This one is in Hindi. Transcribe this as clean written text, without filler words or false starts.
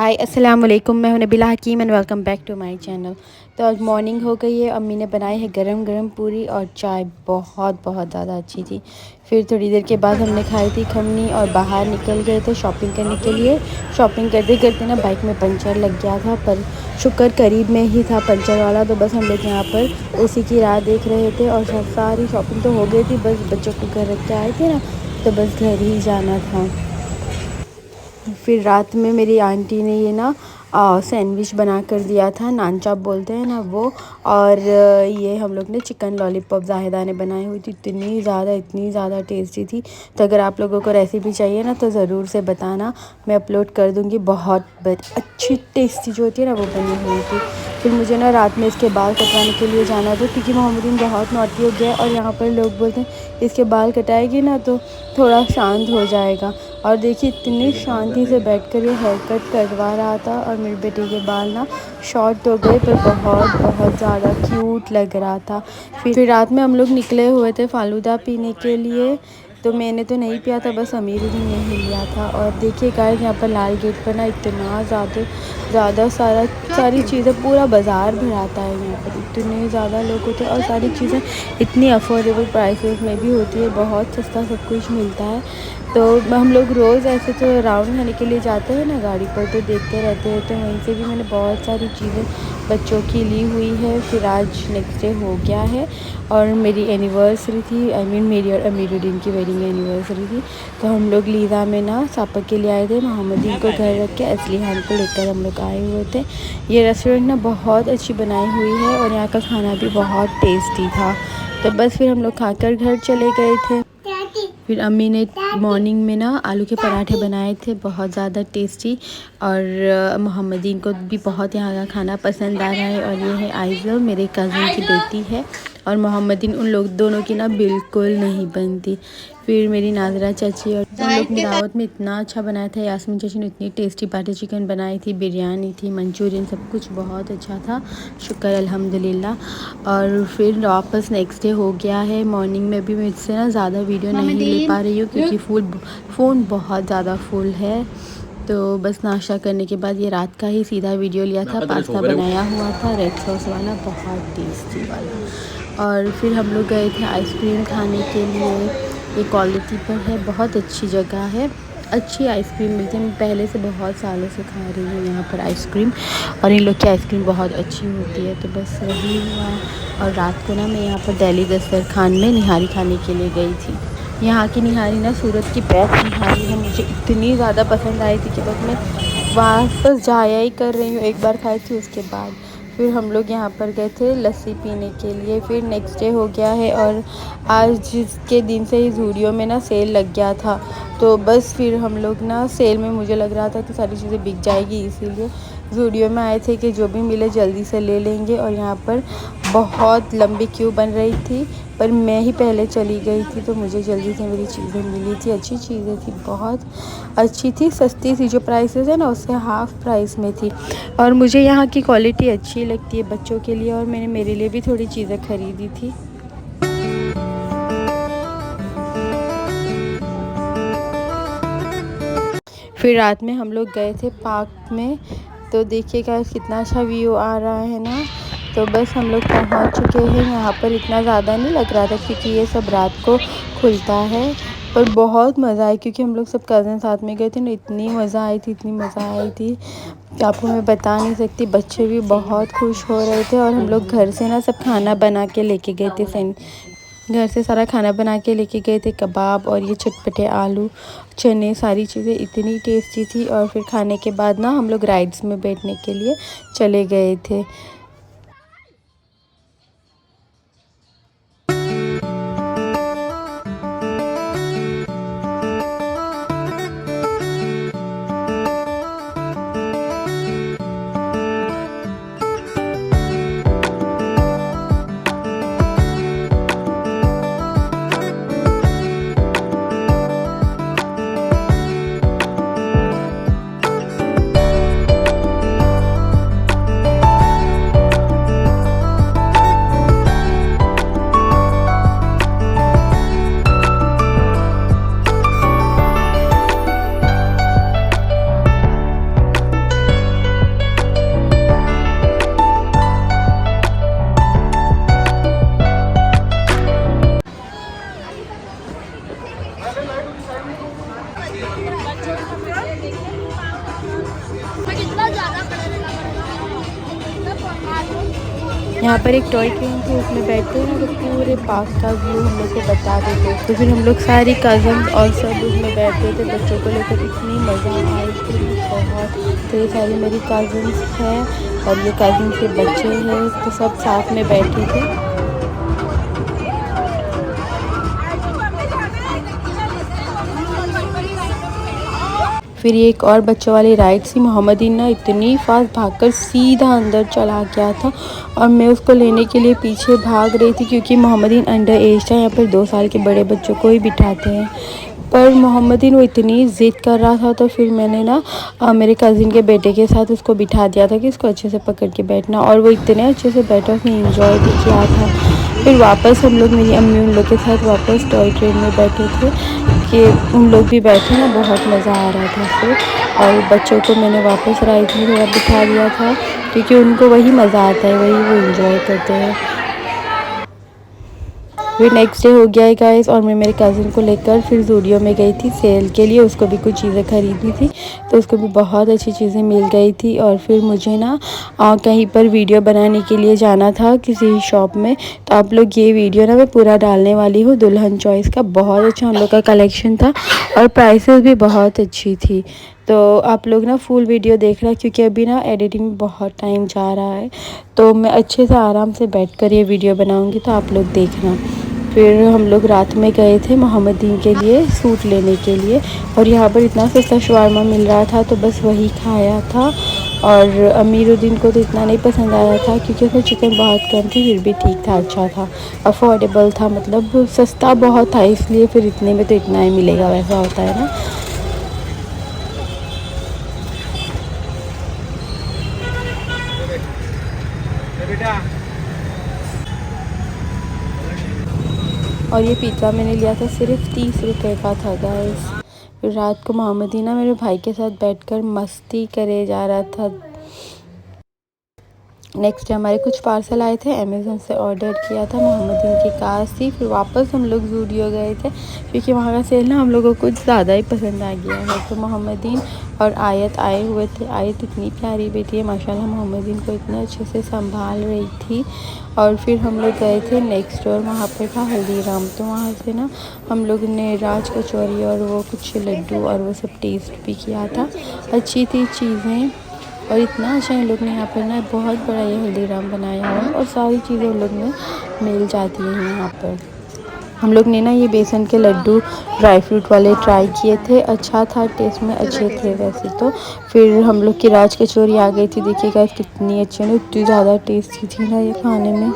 हाय अस्सलाम वालेकुम, मैं हूं Nabila Hakeem and welcome back to my channel. तो आज मॉर्निंग हो गई है। अम्मी ने बनाई है गरम गरम पूरी और चाय, बहुत बहुत ज़्यादा अच्छी थी। फिर थोड़ी देर के बाद हमने खाई थी खमनी और बाहर निकल गए थे शॉपिंग करने के लिए। शॉपिंग करते करते ना बाइक में पंचर लग गया था, पर शुक्र करीब में ही था पंचर वाला। तो बस हम लोग यहाँ पर उसी की राह देख रहे थे और सारी शॉपिंग तो हो गई थी, बस बच्चों को घर रख के आए थे ना, तो बस घर ही जाना था। फिर रात में मेरी आंटी ने ये ना सैंडविच बना कर दिया था, नान चाप बोलते हैं ना वो। और ये हम लोग ने चिकन लॉलीपॉप जाहिदा ने बनाई हुई थी, इतनी ज़्यादा टेस्टी थी। तो अगर आप लोगों को रेसिपी चाहिए ना तो ज़रूर से बताना, मैं अपलोड कर दूँगी। बहुत अच्छी टेस्टी जो होती है ना वो बनी हुई थी। फिर मुझे ना रात में इसके बाल कटवाने के लिए जाना था, क्योंकि मोहम्मदीन बहुत नॉटी हो गया और यहाँ पर लोग बोलते हैं इसके बाल कटाएगी ना तो थोड़ा शांत हो जाएगा। और देखिए इतनी शांति से बैठकर ये हेयर कट करवा रहा था। और मेरे बेटे के बाल ना शॉर्ट हो गए, पर बहुत बहुत ज़्यादा क्यूट लग रहा था। फिर रात में हम लोग निकले हुए थे फ़ालूदा पीने के लिए। तो मैंने तो नहीं पिया था, बस अमीरुद्दीन ने ही लिया था। और देखिए गाइस, यहाँ पर लाल गेट पर ना इतना ज़्यादा सारी चीज़ें, पूरा बाज़ार भराता है। यहाँ पर इतने ज़्यादा लोग होते हैं और सारी चीज़ें इतनी अफोर्डेबल प्राइसेस में भी होती है, बहुत सस्ता सब कुछ मिलता है। तो हम लोग रोज़ ऐसे तो राउंड खाने के लिए जाते हैं ना गाड़ी पर, तो देखते रहते हैं। तो वहीं से भी मैंने बहुत सारी चीज़ें बच्चों की ली हुई है। फिर आज नेक्स्ट डे हो गया है और मेरी एनिवर्सरी थी, मेरी और अमीरुद्दीन की वेडिंग एनिवर्सरी थी। तो हम लोग लीदा में ना सापक के लिए आए थे, मोहम्मदीन को घर रख के असलीहान को लेकर हम लोग आए हुए थे। ये रेस्टोरेंट ना बहुत अच्छी बनाई हुई है और यहाँ का खाना भी बहुत टेस्टी था। तो बस फिर हम लोग खाकर घर चले गए थे। फिर अम्मी ने मॉर्निंग में ना आलू के पराठे बनाए थे, बहुत ज़्यादा टेस्टी। और मोहम्मदीन को भी बहुत यहाँ का खाना पसंद आ रहा है। और ये है आइज़ा, मेरे कज़न की बेटी है, और मोहम्मदीन उन लोग दोनों की ना बिल्कुल नहीं बनती। फिर मेरी नाजरा चाची और उन लोग की दावत में इतना अच्छा बनाया था। यास्मीन चाची ने इतनी टेस्टी बटर चिकन बनाई थी, बिरयानी थी, मंचूरियन, सब कुछ बहुत अच्छा था, शुक्र अल्हम्दुलिल्लाह। और फिर वापस नेक्स्ट डे हो गया है। मॉर्निंग में भी मुझसे ना ज़्यादा वीडियो नहीं ले पा रही हूँ, क्योंकि फ़ोन बहुत ज़्यादा फुल है। तो बस नाश्ता करने के बाद ये रात का ही सीधा वीडियो लिया था। पास्ता बनाया हुआ था रेड सॉस वाला, बहुत टेस्टी वाला। और फिर हम लोग गए थे आइसक्रीम खाने के लिए। ये क्वालिटी पर है, बहुत अच्छी जगह है, अच्छी आइसक्रीम मिलती है। मैं पहले से बहुत सालों से खा रही हूँ यहाँ पर आइसक्रीम, और इन लोग की आइसक्रीम बहुत अच्छी होती है। तो बस वही हुआ। और रात को ना मैं यहाँ पर दिल्ली दस्तरखान में निहारी खाने के लिए गई थी। यहाँ की निहारी ना सूरत की बेस्ट निहारी है, मुझे इतनी ज़्यादा पसंद आई थी कि बस मैं वापस जाया ही कर रही हूँ। एक बार खाई थी उसके बाद। फिर हम लोग यहाँ पर गए थे लस्सी पीने के लिए। फिर नेक्स्ट डे हो गया है और आज के दिन से ही ज़ूडियो में ना सेल लग गया था। तो बस फिर हम लोग ना सेल में, मुझे लग रहा था कि सारी चीज़ें बिक जाएगी, इसीलिए ज़ूडियो में आए थे कि जो भी मिले जल्दी से ले लेंगे। और यहाँ पर बहुत लंबी क्यू बन रही थी, पर मैं ही पहले चली गई थी, तो मुझे जल्दी से मेरी चीज़ें मिली थी। अच्छी चीज़ें थी, बहुत अच्छी थी, सस्ती थी। जो प्राइसेस है ना उससे हाफ़ प्राइस में थी। और मुझे यहाँ की क्वालिटी अच्छी लगती है बच्चों के लिए, और मैंने मेरे लिए भी थोड़ी चीज़ें ख़रीदी थी। फिर रात में हम लोग गए थे पार्क में। तो देखिएगा कितना अच्छा व्यू आ रहा है ना। तो बस हम लोग पहुंच चुके हैं। यहाँ पर इतना ज़्यादा नहीं लग रहा था, क्योंकि ये सब रात को खुलता है। पर बहुत मज़ा आया, क्योंकि हम लोग सब कज़न साथ में गए थे ना, इतनी मज़ा आई थी, इतनी मज़ा आई थी कि आपको मैं बता नहीं सकती। बच्चे भी बहुत खुश हो रहे थे। और हम लोग घर से ना सब खाना बना के लेके गए थे, घर से सारा खाना बना के लेके गए थे, कबाब और ये चटपटे आलू, चने, सारी चीज़ें इतनी टेस्टी थी। और फिर खाने के बाद ना हम लोग राइड्स में बैठने के लिए चले गए थे। यहाँ पर एक टॉय ट्रेन थी, उसमें बैठते हैं तो पूरे पार्क का व्यू हम लोग को बता देते। तो फिर हम लोग सारी कज़न्स और सब उसमें बैठते थे, बच्चों को लेकर इतनी मज़ा आई थी बहुत। तो ये सारी मेरी कज़न्स हैं और ये कज़न्स के बच्चे हैं, तो सब साथ में बैठे थे। फिर ये एक और बच्चों वाली राइड थी। मोहम्मदीन ना इतनी फास्ट भागकर सीधा अंदर चला गया था और मैं उसको लेने के लिए पीछे भाग रही थी, क्योंकि मोहम्मदीन अंडर एज था। यहाँ पर 2 साल के बड़े बच्चों को ही बिठाते हैं, पर मोहम्मदीन वो इतनी ज़िद कर रहा था, तो फिर मैंने ना मेरे कज़िन के बेटे के साथ उसको बिठा दिया था कि इसको अच्छे से पकड़ के बैठना, और वो इतने अच्छे से बैठा, उसने इंजॉय भी किया था। फिर वापस हम लोग, मेरी अम्मी उन लोग के साथ वापस टॉय ट्रेन में बैठे थे कि उन लोग भी बैठे ना, बहुत मज़ा आ रहा था फिर। और बच्चों को मैंने वापस राइड में थोड़ा बिठा दिया था, क्योंकि उनको वही मज़ा आता है, वही वो इंजॉय करते हैं। फिर नेक्स्ट डे हो गया है गाइस, और मैं मेरे कज़िन को लेकर फिर ज़ूडियो में गई थी सेल के लिए। उसको भी कुछ चीज़ें ख़रीदनी थी, तो उसको भी बहुत अच्छी चीज़ें मिल गई थी। और फिर मुझे ना कहीं पर वीडियो बनाने के लिए जाना था किसी शॉप में, तो आप लोग ये वीडियो ना मैं पूरा डालने वाली हूँ। दुल्हन चॉइस का बहुत अच्छा हम लोग का कलेक्शन था और प्राइसेस भी बहुत अच्छी थी। तो आप लोग ना फुल वीडियो देखना, क्योंकि अभी ना एडिटिंग में बहुत टाइम जा रहा है, तो मैं अच्छे से आराम से बैठ कर ये वीडियो बनाऊँगी, तो आप लोग देखना। फिर हम लोग रात में गए थे मोहम्मदीन के लिए सूट लेने के लिए, और यहाँ पर इतना सस्ता शवारमा मिल रहा था, तो बस वही खाया था। और अमीरुद्दीन को तो इतना नहीं पसंद आया था, क्योंकि उसमें चिकन बहुत कम थी, फिर भी ठीक था, अच्छा था, अफोर्डेबल था, मतलब सस्ता बहुत था, इसलिए फिर इतने में तो इतना ही मिलेगा, वैसा होता है ना। और ये पिज़्ज़ा मैंने लिया था सिर्फ 30 रुपये का था गाइस। फिर रात को मोहम्मदीन ना मेरे भाई के साथ बैठकर मस्ती करे जा रहा था। नेक्स्ट डे हमारे कुछ पार्सल आए थे, अमेज़न से ऑर्डर किया था, मोहम्मदीन की कार थी। फिर वापस हम लोग ज़ूडियो गए थे, क्योंकि वहाँ का सेल ना हम लोगों को कुछ ज़्यादा ही पसंद आ गया है। तो मोहम्मदीन और आयत आए हुए थे। आयत इतनी प्यारी बेटी है माशाल्लाह, मोहम्मदीन को इतना अच्छे से संभाल रही थी। और फिर हम लोग गए थे नेक्स्ट डोर, वहाँ पे था हल्दीराम, तो वहाँ से ना हम लोग ने राज कचौरी और वो कुछ लड्डू और वो सब टेस्ट भी किया था। अच्छी थी चीज़ें, और इतना अच्छा इन लोग ने यहाँ पर ना बहुत बड़ा ये हल्दीराम बनाया हुआ है, और सारी चीज़ें उन लोग में मिल जाती हैं यहाँ पर। हम लोग ने ना ये बेसन के लड्डू ड्राई फ्रूट वाले ट्राई किए थे, अच्छा था, टेस्ट में अच्छे थे वैसे तो। फिर हम लोग की राज कचौरी आ गई थी, देखिएगा कितनी अच्छी है, इतनी ज़्यादा टेस्टी थी ना ये खाने में।